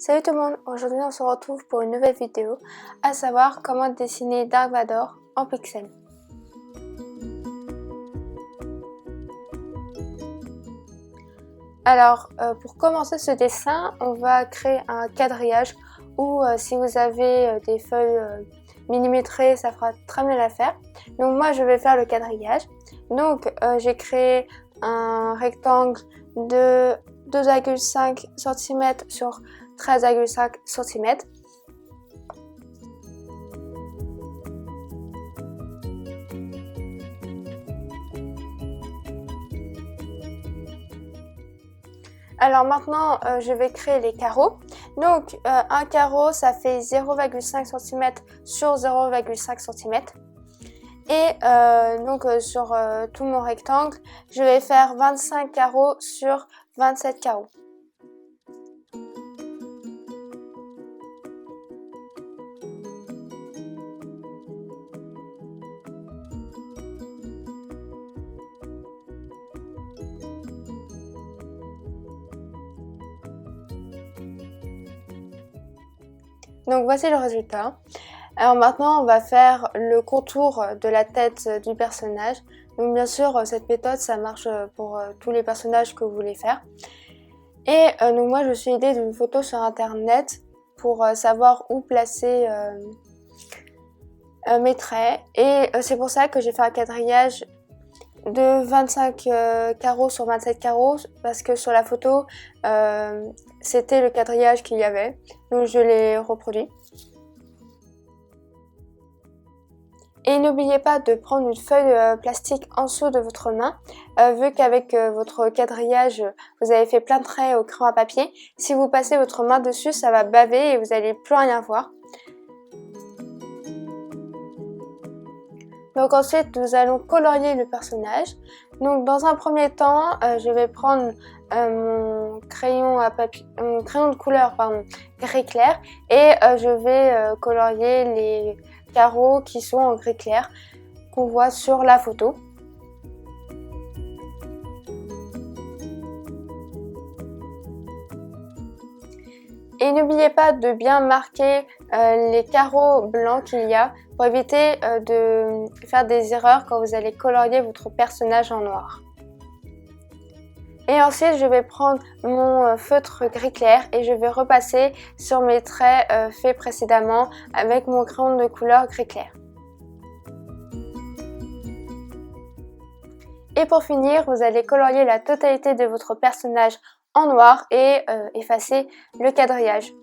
Salut tout le monde, aujourd'hui on se retrouve pour une nouvelle vidéo, à savoir comment dessiner Dark Vador en pixels. Alors pour commencer ce dessin, on va créer un quadrillage ou si vous avez des feuilles millimétrées, ça fera très bien l'affaire. Donc moi je vais faire le quadrillage. Donc j'ai créé un rectangle de 2,5 cm sur 13,5 cm. Alors maintenant, je vais créer les carreaux. Donc, un carreau, ça fait 0,5 cm sur 0,5 cm. Et donc, sur tout mon rectangle, je vais faire 25 carreaux sur 27 carreaux. Donc voici le résultat. Alors maintenant on va faire le contour de la tête du personnage. Donc bien sûr cette méthode ça marche pour tous les personnages que vous voulez faire. Et donc moi je suis aidée d'une photo sur internet pour savoir où placer mes traits. Et c'est pour ça que j'ai fait un quadrillage de 25 carreaux sur 27 carreaux parce que sur la photo c'était le quadrillage qu'il y avait, donc je l'ai reproduit. Et n'oubliez pas de prendre une feuille plastique en dessous de votre main, vu qu'avec votre quadrillage vous avez fait plein de traits au crayon à papier. Si vous passez votre main dessus, ça va baver et vous n'allez plus rien voir. Donc ensuite nous allons colorier le personnage. Donc dans un premier temps je vais prendre mon crayon de couleur gris clair et je vais colorier les carreaux qui sont en gris clair qu'on voit sur la photo. Et n'oubliez pas de bien marquer les carreaux blancs qu'il y a pour éviter de faire des erreurs quand vous allez colorier votre personnage en noir. Et ensuite je vais prendre mon feutre gris clair et je vais repasser sur mes traits faits précédemment avec mon crayon de couleur gris clair. Et pour finir, vous allez colorier la totalité de votre personnage en noir et effacer le quadrillage.